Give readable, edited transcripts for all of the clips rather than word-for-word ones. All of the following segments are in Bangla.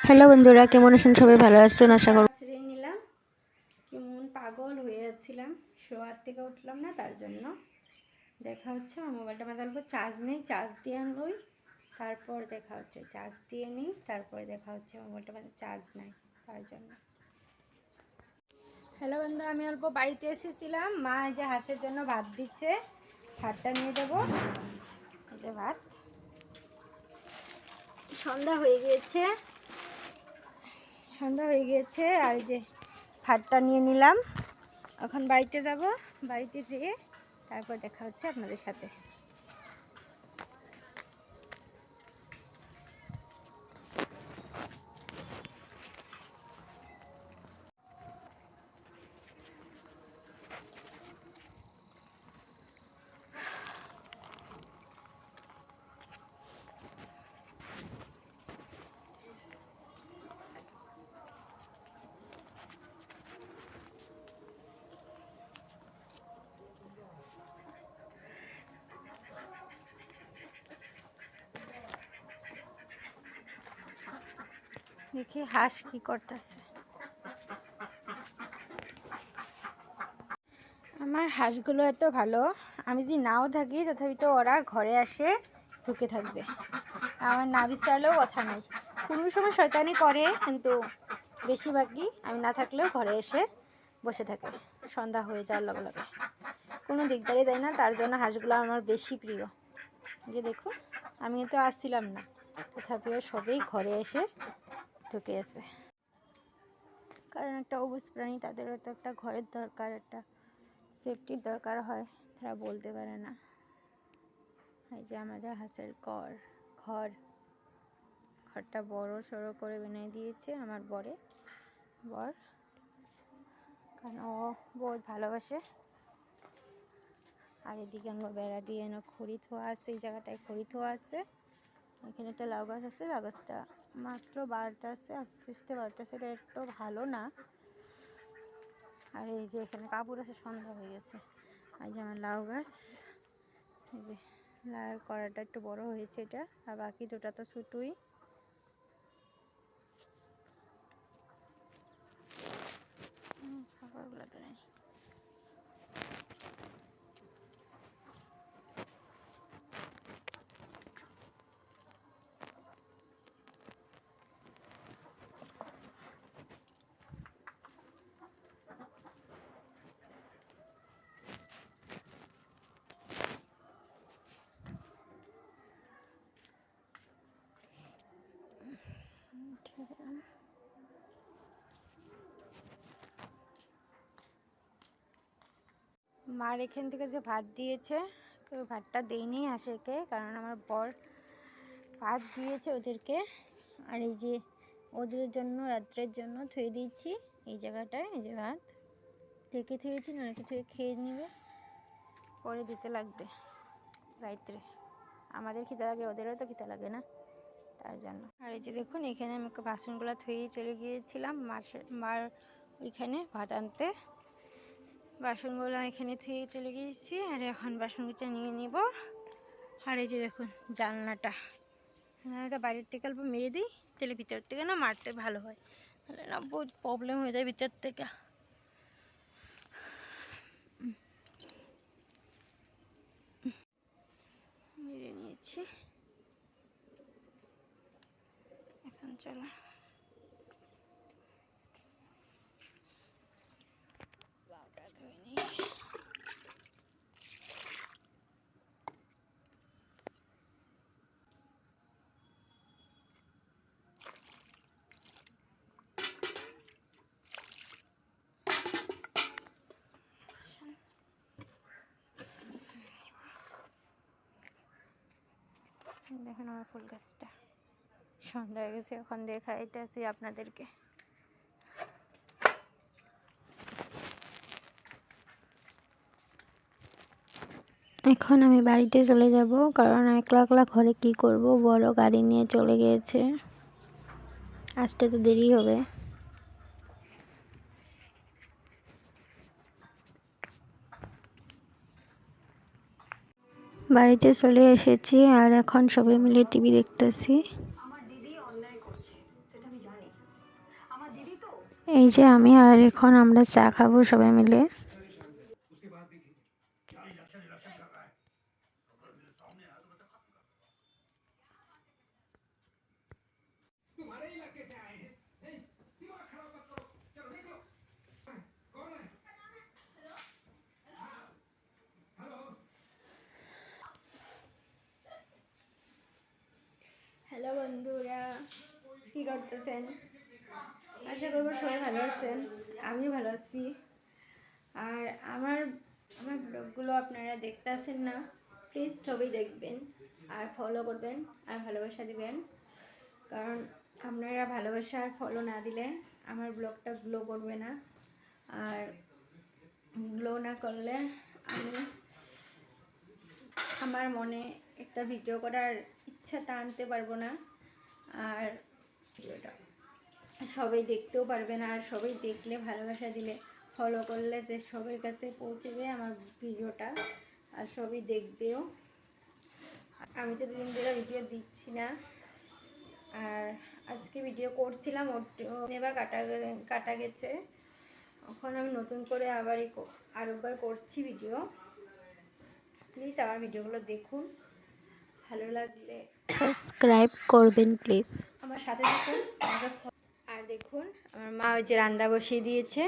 হ্যালো বন্ধুরা, কেমন আছেন? সবাই ভালো আছেন আশা করি। শ্রী নিলাম, কেমন পাগল হয়ে যাচ্ছিলাম, শোয়ার থেকে উঠলাম না, তার জন্য দেখা হচ্ছে আমার মোবাইলটা মাথার উপর চার্জ নেই, চার্জ দিয়ে আনবই, তারপর দেখা হচ্ছে চার্জ দিয়ে নিই, তারপরে দেখা হচ্ছে মোবাইলটা মাথায় চার্জ নাই, তার জন্য। হ্যালো বন্ধু, আমি অল্প বাড়িতে এসেছিলাম, মা এই যে হাঁসের জন্য ভাত দিচ্ছে, ভাতটা নিয়ে যাবো। এই যে ভাত, সন্ধ্যা হয়ে গিয়েছে, আর এই যে ভাতটা নিয়ে নিলাম। এখন বাড়িতে যাব, বাড়িতে যেয়ে তারপর দেখা হচ্ছে আপনাদের সাথে। দেখি হাঁস কি করতেছে। আমার হাঁসগুলো এত ভালো, আমি যদি নাও থাকি তথাপি তো ওরা ঘরে আসে ঢুকে থাকবে, আমার না বিচারলেও কথা নেই। কোনো সময় শয়তানি করে, কিন্তু বেশিরভাগই আমি না থাকলেও ঘরে এসে বসে থাকে সন্ধ্যা হয়ে যাওয়ার লগে লগে, কোনো দিকদারি দেয় না। তার জন্য হাঁসগুলো আমার বেশি প্রিয়। যে দেখুন, আমি তো আসছিলাম না, তথাপিও সবাই ঘরে এসে ঢুকে আছে, কারণ একটা অবুঝ প্রাণী, তাদেরও তো একটা ঘরের দরকার, একটা সেফটির দরকার হয়, তারা বলতে পারে না। এই যে আমাদের হাঁসের ঘরটা বড় সড়ো করে বানিয়ে দিয়েছে আমার বর, কারণ ও বহুত ভালোবাসে। আর এদিকে আমার বেড়া দিয়ে খড়ি থোয়া আছে, এই জায়গাটায় খড়ি থোয়া আছে, এখানে একটা লাউ গাছ আছে, লাউ গাছটা মাত্র বাড়তে আছে, আস্তে আস্তে বাড়তেছে, এটা একটু ভালো না। আর এই যে এখানে কাপড় আছে, সন্ধ্যা হয়ে গেছে। আর যে আমার লাউ গাছ, এই যে লাউ কড়াটা একটু বড় হয়েছে এটা, আর বাকি দুটা তো ছোটই। খাবারগুলো তো নেই। মার এখান থেকে যে ভাত দিয়েছে, তো ভাতটা দেয়নি হাঁসেরকে, কারণ আমার বর ভাত দিয়েছে ওদেরকে। আর এই যে ওদের জন্য রাত্রের জন্য থুয়ে দিয়েছি এই জায়গাটায়, এই যে ভাত ঢেকে থুয়েছি, না কিছু খেয়ে নেবে, পরে দিতে লাগবে রাত্রে। আমাদের খিদে লাগে, ওদেরও তো খিদে লাগে না, তার জন্য। আর এই যে দেখুন, এখানে আমি বাসনগুলো থুয়ে চলে গিয়েছিলাম মার ওইখানে ভাত আনতে, বাসনগুলো এখানে থুয়ে চলে গিয়েছি, আর এখন বাসনগুলো নিয়ে নিব। আর এই যে দেখুন জানলাটা বাইরের থেকে অল্প মেরে দিই, তাহলে ভিতর থেকে না মারতে ভালো হয়, তাহলে না বহুত প্রবলেম হয়ে যায় ভিতর থেকে। মেরে নিয়েছি, এখন চলো বাউটা ধুয়ে নিই। দেখুন আমার ফুল গাছটা, সন্ধ্যা হয়ে গেছে, এখন দেখাইতেছি আপনাদেরকে। এখন আমি বাড়িতে চলে যাব, কারণ একলা একলা ঘরে কি করব, বড় গাড়ি নিয়ে চলে গিয়েছে, আসতে তো দেরি হবে। বাড়িতে চলে এসেছি, আর এখন সবাই মিলে টিভি দেখতেছি। এই যে আমি আর এখন আমরা চা খাবো সবাই মিলে। হ্যালো বন্ধুরা, কী করতেছেন? আশা করবো সবাই ভালো আছেন, আমিও ভালো আছি। আর আমার আমার ব্লগগুলো আপনারা দেখতে আসেন না, প্লিজ সবাই দেখবেন আর ফলো করবেন আর ভালোবাসা দিবেন, কারণ আপনারা ভালোবাসা আর ফলো না দিলে আমার ব্লগটা গ্লো করবে না। আর গ্লো না করলে আমি আমার মনে একটা ভিডিও করার ইচ্ছাটা আনতে পারবো না, আর ভিডিওটা সবাই দেখতেও পারবে না। আর সবাই দেখলে ভালোবাসা দিলে ফলো করলে যে সবার কাছে পৌঁছবে আমার ভিডিওটা, আর সবাই দেখবেও। আমি তো দুদিন ধরে ভিডিও দিচ্ছি না, আর আজকে ভিডিও করছিলাম নেবা কাটা গেছে। এখন আমি নতুন করে আরেকবার করছি ভিডিও। প্লিজ আমার ভিডিওগুলো দেখুন, ভালো লাগলে সাবস্ক্রাইব করবেন প্লিজ। আমার সাথে থাকুন। আর দেখুন আমার মা ওই যে রান্না বসিয়ে দিয়েছে,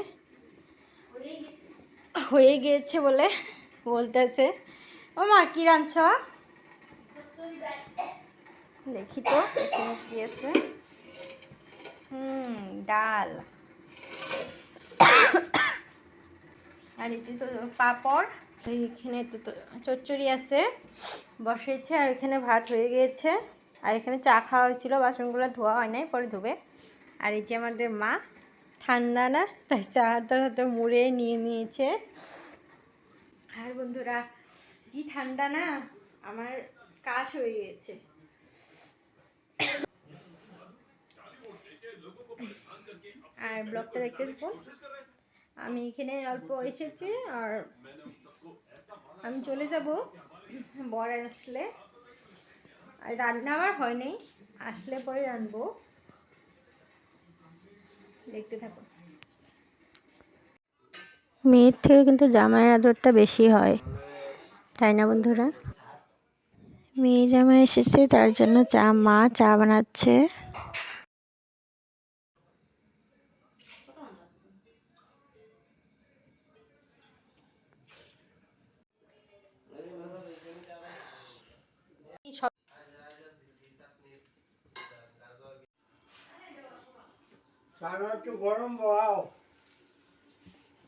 হয়ে গিয়েছে বলে বলতেছে। ও মা কি রাঁধছ? দেখি তো এখানে কি আছে। ডাল আর এই যে পাঁপড়, এখানে চচ্চড়ি আছে বসেছে, আর এখানে ভাত হয়ে গিয়েছে। আর এখানে চা খাওয়া হয়েছিল, বাসনগুলো ধোয়া হয় নাই, পরে ধুবে। আর এই যে আমাদের মা ঠান্ডা না, তাই চাটা মুড়ে নিয়ে নিয়েছে। আর বন্ধুরা জি ঠান্ডা না, আমার কাশ হয়ে গিয়েছে। আর ব্লগটা দেখতে দেখুন। আমি এখানে অল্প এসেছি, আর আমি চলে যাব বর আসলে। আর রান্না আমার হয় নাই, আসলে পরে রান্নবো, দেখতে থাকো। মেয়ের থেকে কিন্তু জামাইয়ের আদরটা বেশি হয়, তাই না বন্ধুরা? মেয়ে জামাই এসেছে, তার জন্য মা চা বানাচ্ছে।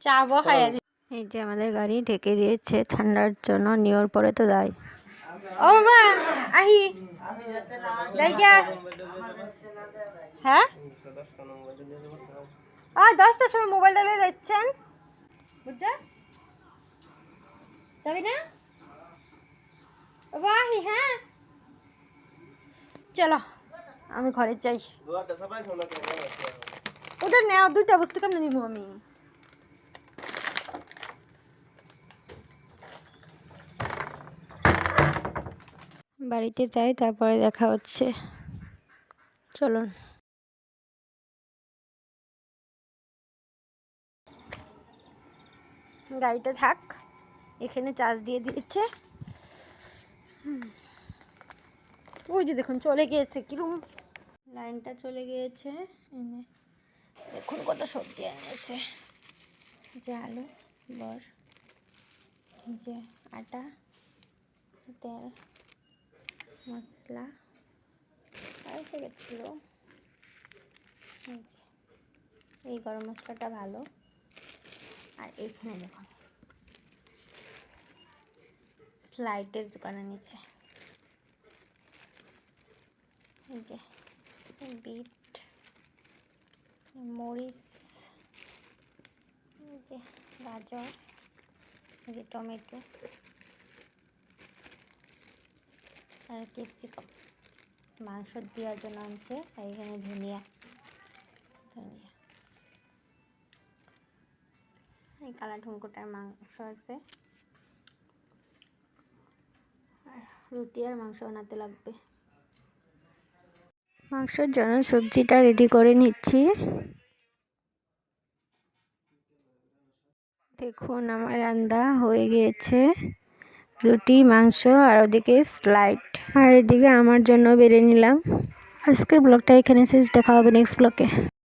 চা বহাই। এই যে আমাদের গাড়ি ঢেকে দিয়েছে ঠান্ডার জন্য, নিয়র পরে তো দায়। ও মা আহি জায়গা। হ্যাঁ 10টার সময় মোবাইলটা নিয়ে যাচ্ছেন, বুঝছাস? যাবি না? ও আহি হ্যাঁ চলো আমি ঘরে যাই। ওটা নেও, 2টা বস্তু কেমন নিব আমি? বাড়িতে যাই, তারপরে দেখা হচ্ছে। চলুন। গাড়িটা থাক, এখানে চার্জ দিয়ে দিয়েছে। ওই যে দেখুন চলে গিয়েছে, কিরকম লাইনটা চলে গিয়েছে। এনে দেখুন কত সবজি এনেছে, যে আলু, বর, এই যে আটা, তেল, মশলা, আর গেছিল। এই গরম মশলাটা ভালো। আর এইখানে দেখুন স্লাইডের দোকানে নিচে এই যে বিট, মরিচ, এই যে গাজর, এই যে টমেটো আর ক্যাপসিকাম মাংস দেওয়ার জন্য আনছে। আর এখানে ধনিয়া, এই কালা ঠুনকোটার মাংস আছে। আর রুটি আর মাংস বানাতে লাগবে। মাংসের জন্য সবজিটা রেডি করে নিচ্ছি। দেখুন আমার রান্না হয়ে গিয়েছে, রুটি, মাংস আর ওদিকে স্লাইড, আর এদিকে আমার জন্য বেড়ে নিলাম। আজকের ব্লগটা এখানে শেষ, দেখা হবে নেক্সট ব্লগে।